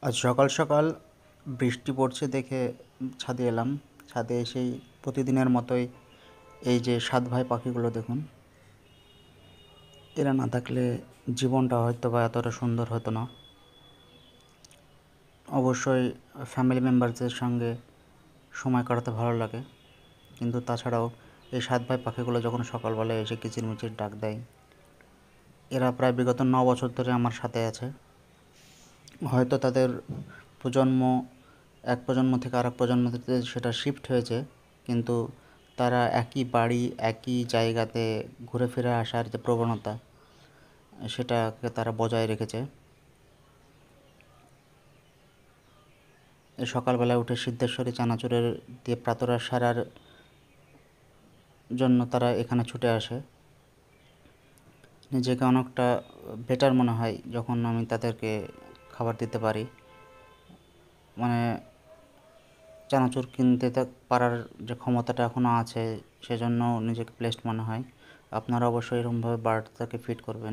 আজ সকাল সকাল বৃষ্টি পড়ছে দেখে ছাদে এলাম। ছাদে এসেই প্রতিদিনের মতোই এই যে সাত ভাই পাখিগুলো দেখুন, এরা না থাকলে জীবনটা হয়তো বা এতটা সুন্দর হতো না। অবশ্যই ফ্যামিলি মেম্বারদের সঙ্গে সময় কাটাতে ভালো লাগে, কিন্তু তাছাড়াও এই সাত ভাই পাখিগুলো যখন সকালবেলায় এসে কিচিরমিচির ডাক দেয়, এরা প্রায় বিগত 9 বছর ধরে আমার সাথে আছে। হয়তো তাদের প্রজন্ম এক প্রজন্ম থেকে আরেক প্রজন্মতে সেটা শিফট হয়েছে, কিন্তু তারা একই বাড়ি একই জায়গাতে ঘুরে ফিরে আসার যে প্রবণতা, সেটাকে তারা বজায় রেখেছে। এই সকালবেলায় উঠে সিদ্ধেশ্বরী চানাচুরের দিয়ে প্রাতরাশ সারার জন্য তারা এখানে ছুটে আসে। নিজেকে অনেকটা বেটার মনে হয় যখন আমি তাদেরকে খাবার দিতে পারি। মানে চানাচুর কিনতে পারার যে ক্ষমতাটা এখনও আছে, সেজন্য নিজেকে ব্লেসড মনে হয়। আপনারা অবশ্যই এরকমভাবে বার্ডটাকে ফিড করবেন।